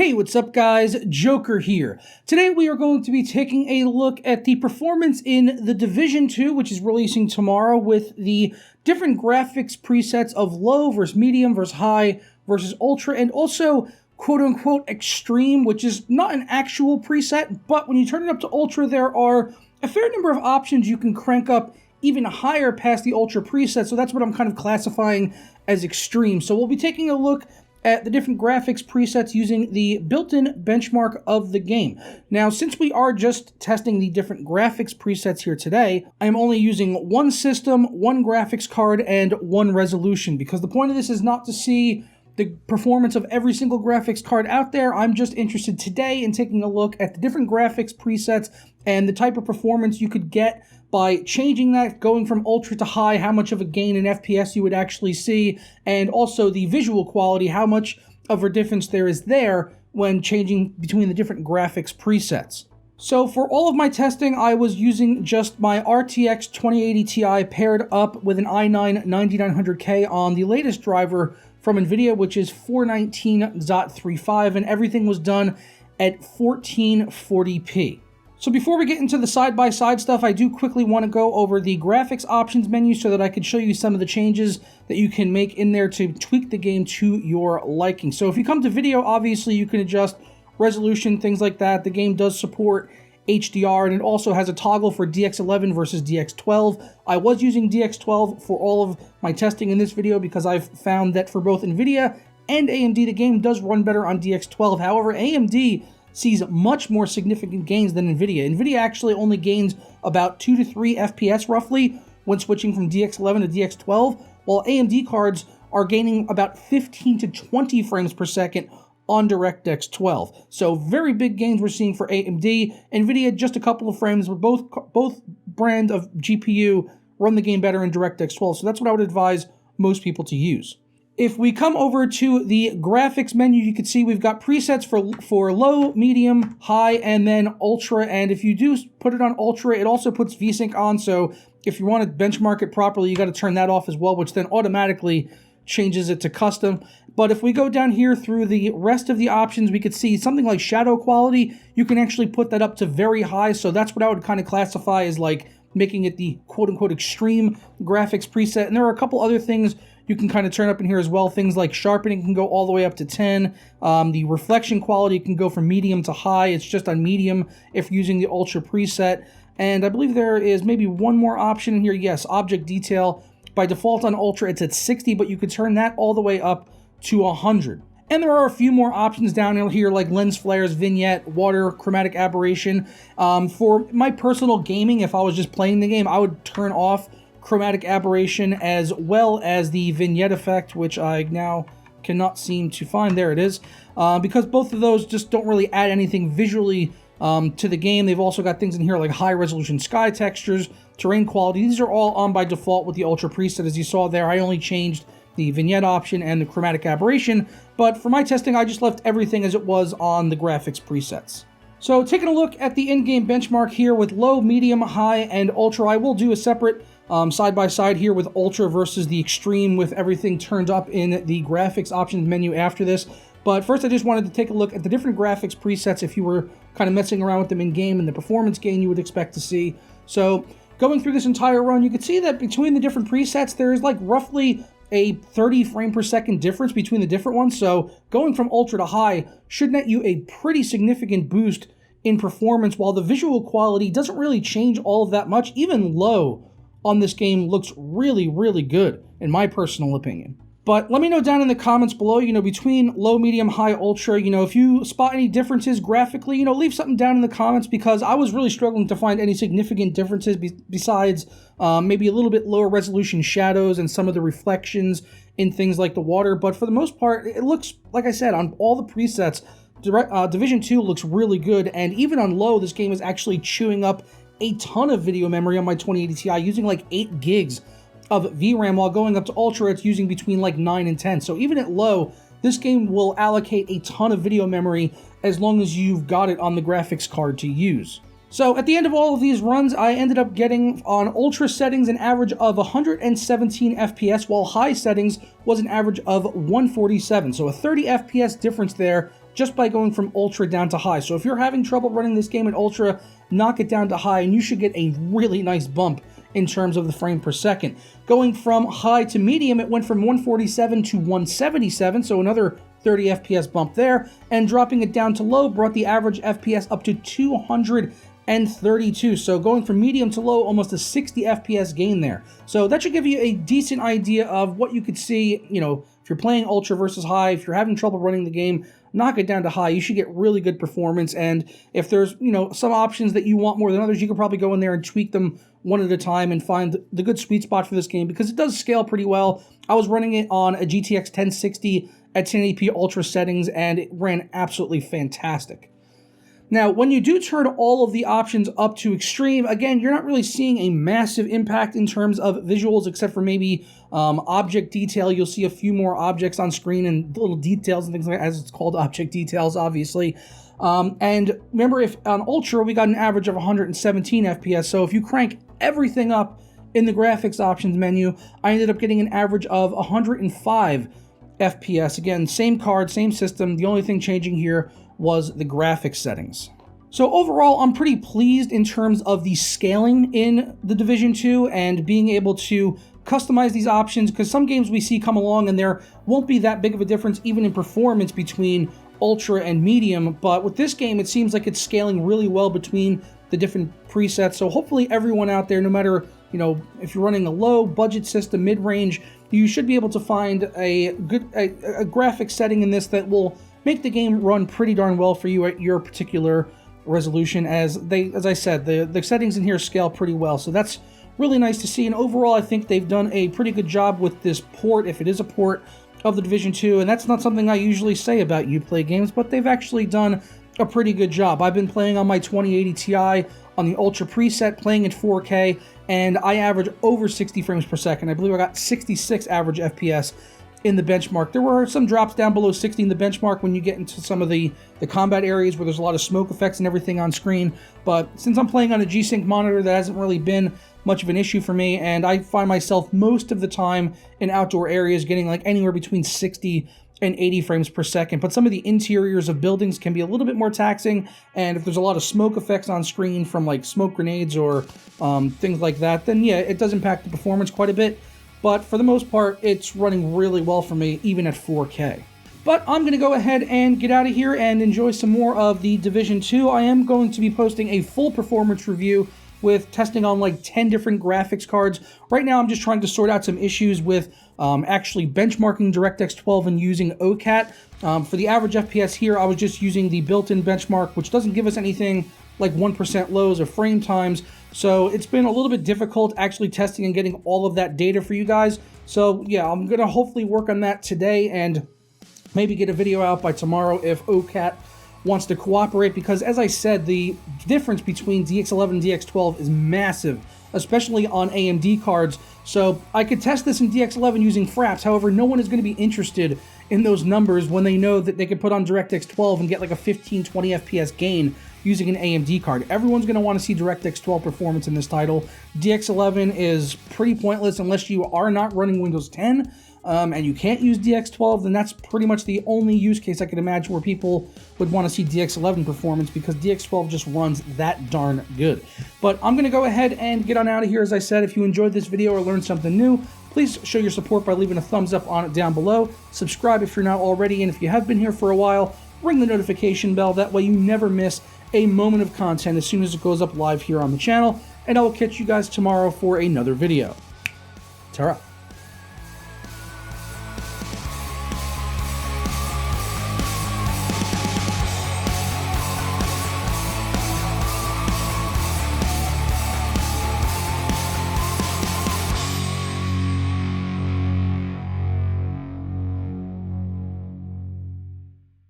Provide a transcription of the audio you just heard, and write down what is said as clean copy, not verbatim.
Hey, what's up guys? Joker here. Today we are going to be taking a look at the performance in The Division 2, which is releasing tomorrow, with the different graphics presets of low versus medium versus high versus ultra, and also quote-unquote extreme, which is not an actual preset, but when you turn it up to ultra, there are a fair number of options you can crank up even higher past the ultra preset, so that's what I'm kind of classifying as extreme. So we'll be taking a look at the different graphics presets using the built-in benchmark of the game. Now, since we are just testing the different graphics presets here today, I'm only using one system, one graphics card, and one resolution, because the point of this is not to see the performance of every single graphics card out there. I'm just interested today in taking a look at the different graphics presets and the type of performance you could get by changing that, going from ultra to high, how much of a gain in FPS you would actually see, and also the visual quality, how much of a difference there is there when changing between the different graphics presets. So for all of my testing, I was using just my RTX 2080 Ti paired up with an i9 9900K on the latest driver from NVIDIA, which is 419.35, and everything was done at 1440p. So before we get into the side-by-side stuff, I do quickly want to go over the graphics options menu so that I can show you some of the changes that you can make in there to tweak the game to your liking. So if you come to video, obviously you can adjust resolution, things like that. The game does support HDR, and it also has a toggle for DX11 versus DX12. I was using DX12 for all of my testing in this video because I've found that for both NVIDIA and AMD, the game does run better on DX12. However, AMD sees much more significant gains than NVIDIA. NVIDIA actually only gains about 2 to 3 FPS roughly when switching from DX11 to DX12, while AMD cards are gaining about 15 to 20 frames per second on DirectX 12. So very big gains we're seeing for AMD. NVIDIA, just a couple of frames, but both brand of GPU run the game better in DirectX 12, so that's what I would advise most people to use. If we come over to the graphics menu, you can see we've got presets for low, medium, high, and then ultra. And if you do put it on ultra, it also puts VSync on. So if you want to benchmark it properly, you got to turn that off as well, which then automatically changes it to custom. But if we go down here through the rest of the options, we could see something like shadow quality. You can actually put that up to very high. So that's what I would kind of classify as like making it the quote-unquote extreme graphics preset. And there are a couple other things you can kind of turn up in here as well. Things like sharpening can go all the way up to 10. The reflection quality can go from medium to high. It's just on medium if using the ultra preset. And I believe there is maybe one more option in here. Yes, object detail. By default on ultra, it's at 60, but you could turn that all the way up to 100. And there are a few more options down here like lens flares, vignette, water, chromatic aberration. For my personal gaming, if I was just playing the game, I would turn off chromatic aberration as well as the vignette effect, which I now cannot seem to find. There it is. Because both of those just don't really add anything visually to the game. They've also got things in here like high resolution sky textures, terrain quality. These are all on by default with the ultra preset. As you saw there, I only changed the vignette option and the chromatic aberration, but for my testing, I just left everything as it was on the graphics presets. So taking a look at the in-game benchmark here with low, medium, high, and ultra, I will do a separate side-by-side here with ultra versus the extreme with everything turned up in the graphics options menu after this. But first, I just wanted to take a look at the different graphics presets if you were kind of messing around with them in-game and the performance gain you would expect to see. So going through this entire run, you can see that between the different presets, there's like roughly a 30 frame per second difference between the different ones. So going from ultra to high should net you a pretty significant boost in performance, while the visual quality doesn't really change all of that much. Even low on this game looks really, really good, in my personal opinion. But let me know down in the comments below, between low, medium, high, ultra, if you spot any differences graphically, leave something down in the comments, because I was really struggling to find any significant differences besides maybe a little bit lower resolution shadows and some of the reflections in things like the water. But for the most part, it looks, like I said, on all the presets, Division 2 looks really good. And even on low, this game is actually chewing up a ton of video memory on my 2080 Ti, using like 8 gigs of VRAM, while going up to ultra, it's using between like 9 and 10. So even at low, this game will allocate a ton of video memory as long as you've got it on the graphics card to use. So at the end of all of these runs, I ended up getting on ultra settings an average of 117 FPS, while high settings was an average of 147. So a 30 FPS difference there just by going from Ultra down to High. So if you're having trouble running this game at Ultra, knock it down to High, and you should get a really nice bump in terms of the frame per second. Going from High to Medium, it went from 147 to 177, so another 30 FPS bump there, and dropping it down to Low brought the average FPS up to 232. So going from medium to low, almost a 60 FPS gain there. So that should give you a decent idea of what you could see, you know, if you're playing Ultra versus High, if you're having trouble running the game, knock it down to High. You should get really good performance, and if there's, you know, some options that you want more than others, you could probably go in there and tweak them one at a time and find the good sweet spot for this game, because it does scale pretty well. I was running it on a GTX 1060 at 1080p Ultra settings, and it ran absolutely fantastic. Now, when you do turn all of the options up to Extreme, again, you're not really seeing a massive impact in terms of visuals, except for maybe object detail. You'll see a few more objects on screen and little details and things like that, as it's called, object details, obviously. And remember, if on Ultra, we got an average of 117 FPS, so if you crank everything up in the graphics options menu, I ended up getting an average of 105 FPS. Again, same card, same system. The only thing changing here was the graphics settings. So overall, I'm pretty pleased in terms of the scaling in the Division 2 and being able to customize these options, because some games we see come along and there won't be that big of a difference even in performance between Ultra and Medium, but with this game, it seems like it's scaling really well between the different presets. So hopefully everyone out there, no matter, you know, if you're running a low budget system, mid-range, you should be able to find a good a graphic setting in this that will make the game run pretty darn well for you at your particular resolution. As I said, the settings in here scale pretty well, so that's really nice to see. And overall, I think they've done a pretty good job with this port, if it is a port, of the Division 2, and that's not something I usually say about Uplay games, but they've actually done a pretty good job. I've been playing on my 2080 Ti on the Ultra preset, playing at 4K, and I average over 60 frames per second. I believe I got 66 average FPS in the benchmark. There were some drops down below 60 in the benchmark when you get into some of the combat areas where there's a lot of smoke effects and everything on screen, but since I'm playing on a G-Sync monitor, that hasn't really been much of an issue for me, and I find myself most of the time in outdoor areas getting like anywhere between 60 and 80 frames per second. But some of the interiors of buildings can be a little bit more taxing, and if there's a lot of smoke effects on screen from like smoke grenades or things like that, then yeah, it does impact the performance quite a bit. But for the most part, it's running really well for me, even at 4K. But I'm going to go ahead and get out of here and enjoy some more of the Division 2. I am going to be posting a full performance review with testing on like 10 different graphics cards. Right now, I'm just trying to sort out some issues with actually benchmarking DirectX 12 and using OCAT. For the average FPS here, I was just using the built-in benchmark, which doesn't give us anything like 1% lows or frame times. So it's been a little bit difficult actually testing and getting all of that data for you guys. So yeah, I'm gonna hopefully work on that today and maybe get a video out by tomorrow if OCAT wants to cooperate, because as I said, the difference between DX11 and DX12 is massive, especially on AMD cards. So I could test this in DX11 using Fraps. However, no one is going to be interested in those numbers when they know that they could put on DirectX 12 and get like a 15-20 FPS gain using an AMD card. Everyone's going to want to see DirectX 12 performance in this title. DX11 is pretty pointless unless you are not running Windows 10. And you can't use DX12, then that's pretty much the only use case I can imagine where people would want to see DX11 performance, because DX12 just runs that darn good. But I'm going to go ahead and get on out of here. As I said, if you enjoyed this video or learned something new, please show your support by leaving a thumbs up on it down below. Subscribe if you're not already, and if you have been here for a while, ring the notification bell. That way you never miss a moment of content as soon as it goes up live here on the channel. And I will catch you guys tomorrow for another video. Ta-ra.